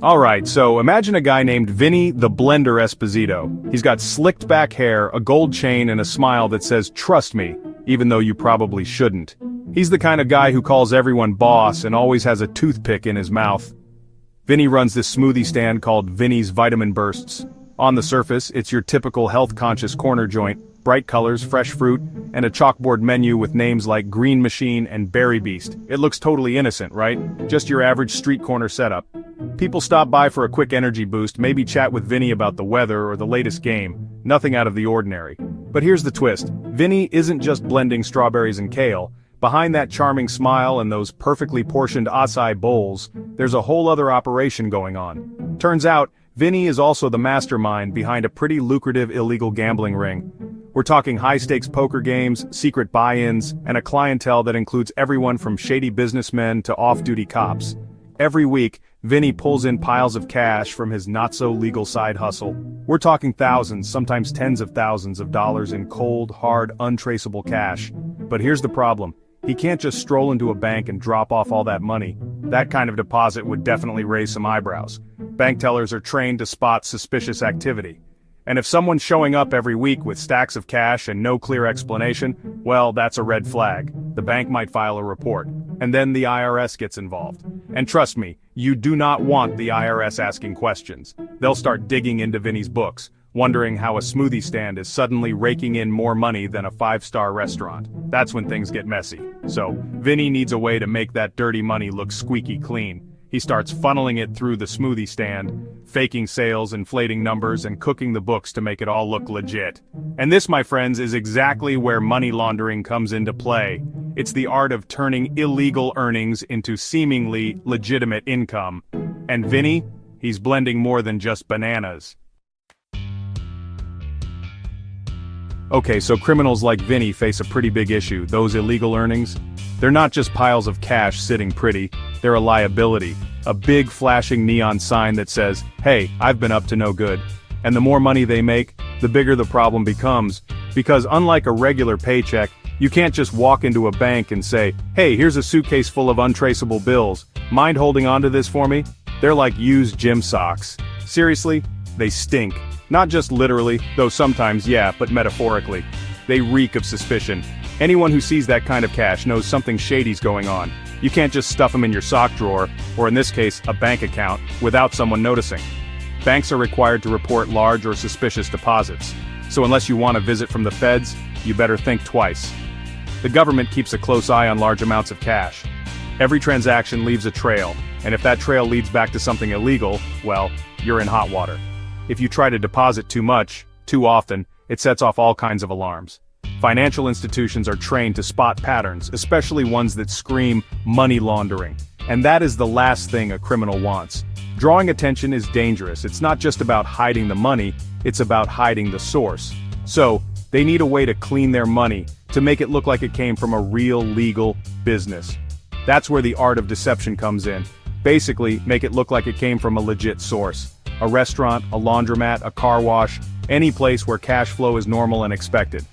Alright, so imagine a guy named Vinny the Blender Esposito. He's got slicked back hair, a gold chain, and a smile that says, "Trust me," even though you probably shouldn't. He's the kind of guy who calls everyone boss and always has a toothpick in his mouth. Vinny runs this smoothie stand called Vinny's Vitamin Bursts. On the surface, it's your typical health-conscious corner joint, bright colors, fresh fruit, and a chalkboard menu with names like Green Machine and Berry Beast. It looks totally innocent, right? Just your average street corner setup. People stop by for a quick energy boost, maybe chat with Vinny about the weather or the latest game. Nothing out of the ordinary. But here's the twist. Vinny isn't just blending strawberries and kale. Behind that charming smile and those perfectly portioned acai bowls, there's a whole other operation going on. Turns out, Vinny is also the mastermind behind a pretty lucrative illegal gambling ring. We're talking high-stakes poker games, secret buy-ins, and a clientele that includes everyone from shady businessmen to off-duty cops. Every week, Vinny pulls in piles of cash from his not-so-legal side hustle. We're talking thousands, sometimes tens of thousands of dollars in cold, hard, untraceable cash. But here's the problem. He can't just stroll into a bank and drop off all that money. That kind of deposit would definitely raise some eyebrows. Bank tellers are trained to spot suspicious activity. And if someone's showing up every week with stacks of cash and no clear explanation, well, that's a red flag. The bank might file a report. And then the IRS gets involved. And trust me, you do not want the IRS asking questions. They'll start digging into Vinny's books, wondering how a smoothie stand is suddenly raking in more money than a five-star restaurant. That's when things get messy. So, Vinny needs a way to make that dirty money look squeaky clean. He starts funneling it through the smoothie stand, faking sales, inflating numbers, and cooking the books to make it all look legit. And this, my friends, is exactly where money laundering comes into play. It's the art of turning illegal earnings into seemingly legitimate income. And Vinny, he's blending more than just bananas. Okay, so criminals like Vinny face a pretty big issue. Those illegal earnings, they're not just piles of cash sitting pretty, they're a liability. A big flashing neon sign that says, "Hey, I've been up to no good." And the more money they make, the bigger the problem becomes. Because unlike a regular paycheck, you can't just walk into a bank and say, "Hey, here's a suitcase full of untraceable bills. Mind holding onto this for me?" They're like used gym socks. Seriously, they stink. Not just literally, though sometimes, yeah, but metaphorically. They reek of suspicion. Anyone who sees that kind of cash knows something shady's going on. You can't just stuff them in your sock drawer, or in this case, a bank account, without someone noticing. Banks are required to report large or suspicious deposits. So unless you want a visit from the feds, you better think twice. The government keeps a close eye on large amounts of cash. Every transaction leaves a trail, and if that trail leads back to something illegal, well, you're in hot water. If you try to deposit too much, too often, it sets off all kinds of alarms. Financial institutions are trained to spot patterns, especially ones that scream money laundering. And that is the last thing a criminal wants. Drawing attention is dangerous. It's not just about hiding the money, it's about hiding the source. So, they need a way to clean their money, to make it look like it came from a real legal business. That's where the art of deception comes in. Basically, make it look like it came from a legit source. A restaurant, a laundromat, a car wash, any place where cash flow is normal and expected.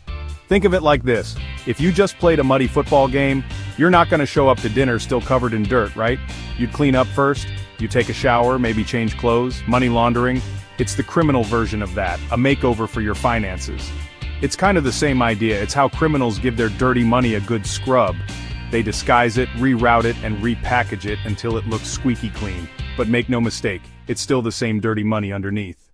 Think of it like this. If you just played a muddy football game, you're not going to show up to dinner still covered in dirt, right? You'd clean up first, you take a shower, maybe change clothes. Money laundering, it's the criminal version of that, a makeover for your finances. It's kind of the same idea. It's how criminals give their dirty money a good scrub. They disguise it, reroute it, and repackage it until it looks squeaky clean. But make no mistake, it's still the same dirty money underneath.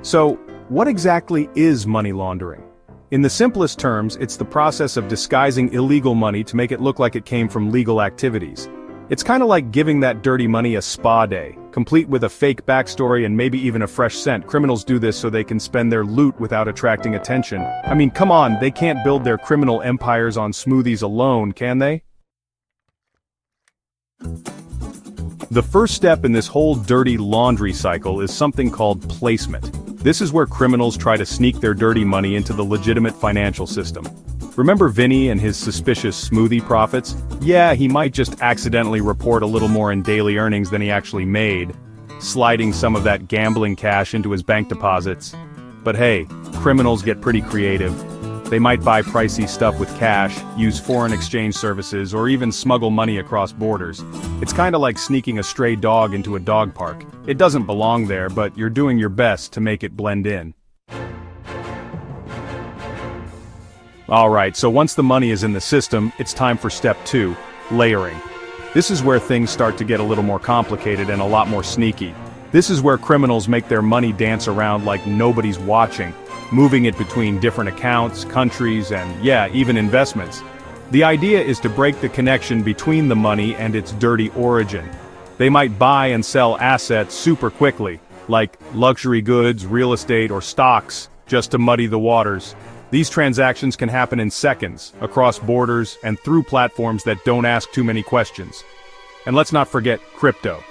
So, what exactly is money laundering? In the simplest terms, it's the process of disguising illegal money to make it look like it came from legal activities. It's kind of like giving that dirty money a spa day, complete with a fake backstory and maybe even a fresh scent. Criminals do this so they can spend their loot without attracting attention. I mean, come on, they can't build their criminal empires on smoothies alone, can they? The first step in this whole dirty laundry cycle is something called placement. This is where criminals try to sneak their dirty money into the legitimate financial system. Remember Vinny and his suspicious smoothie profits? Yeah, he might just accidentally report a little more in daily earnings than he actually made, sliding some of that gambling cash into his bank deposits. But hey, criminals get pretty creative. They might buy pricey stuff with cash, use foreign exchange services, or even smuggle money across borders. It's kinda like sneaking a stray dog into a dog park. It doesn't belong there, but you're doing your best to make it blend in. Alright, so once the money is in the system, it's time for step 2, layering. This is where things start to get a little more complicated and a lot more sneaky. This is where criminals make their money dance around like nobody's watching, moving it between different accounts, countries, and yeah, even investments. The idea is to break the connection between the money and its dirty origin. They might buy and sell assets super quickly, like luxury goods, real estate, or stocks, just to muddy the waters. These transactions can happen in seconds, across borders, and through platforms that don't ask too many questions. And let's not forget crypto.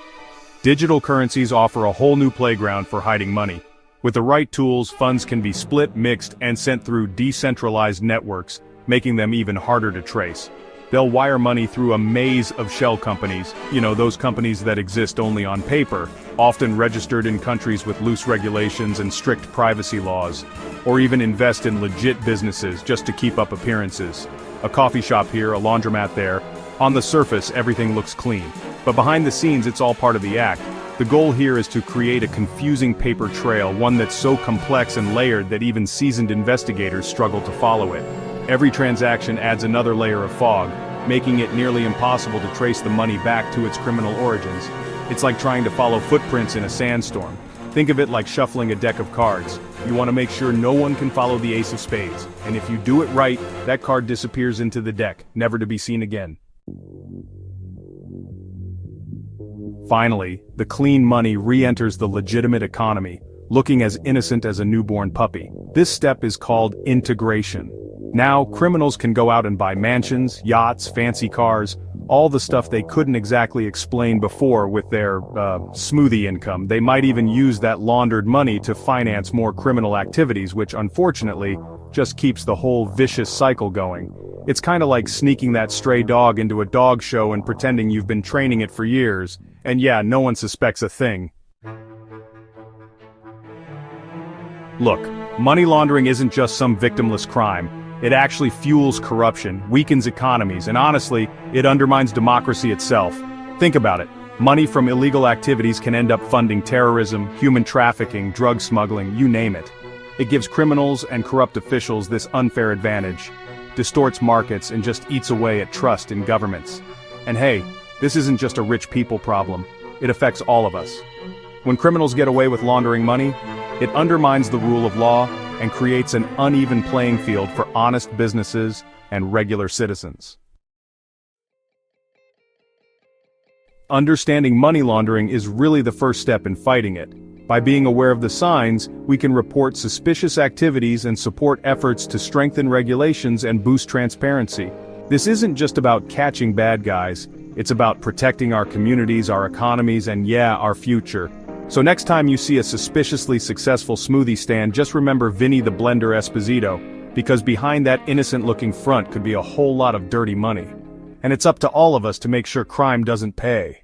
Digital currencies offer a whole new playground for hiding money. With the right tools, funds can be split, mixed, and sent through decentralized networks, making them even harder to trace. They'll wire money through a maze of shell companies, those companies that exist only on paper, often registered in countries with loose regulations and strict privacy laws, or even invest in legit businesses just to keep up appearances. A coffee shop here, a laundromat there. On the surface, everything looks clean. But behind the scenes, it's all part of the act. The goal here is to create a confusing paper trail, one that's so complex and layered that even seasoned investigators struggle to follow it. Every transaction adds another layer of fog, making it nearly impossible to trace the money back to its criminal origins. It's like trying to follow footprints in a sandstorm. Think of it like shuffling a deck of cards. You want to make sure no one can follow the ace of spades, and if you do it right, that card disappears into the deck, never to be seen again. Finally, the clean money re-enters the legitimate economy, looking as innocent as a newborn puppy. This step is called integration. Now, criminals can go out and buy mansions, yachts, fancy cars, all the stuff they couldn't exactly explain before with their, smoothie income. They might even use that laundered money to finance more criminal activities, which unfortunately just keeps the whole vicious cycle going. It's kinda like sneaking that stray dog into a dog show and pretending you've been training it for years, and yeah, no one suspects a thing. Look, money laundering isn't just some victimless crime. It actually fuels corruption, weakens economies, and honestly, it undermines democracy itself. Think about it. Money from illegal activities can end up funding terrorism, human trafficking, drug smuggling, you name it. It gives criminals and corrupt officials this unfair advantage, distorts markets, and just eats away at trust in governments. And hey, this isn't just a rich people problem. It affects all of us. When criminals get away with laundering money, it undermines the rule of law and creates an uneven playing field for honest businesses and regular citizens. Understanding money laundering is really the first step in fighting it. By being aware of the signs, we can report suspicious activities and support efforts to strengthen regulations and boost transparency. This isn't just about catching bad guys, it's about protecting our communities, our economies, and yeah, our future. So next time you see a suspiciously successful smoothie stand, just remember Vinny the Blender Esposito, because behind that innocent-looking front could be a whole lot of dirty money. And it's up to all of us to make sure crime doesn't pay.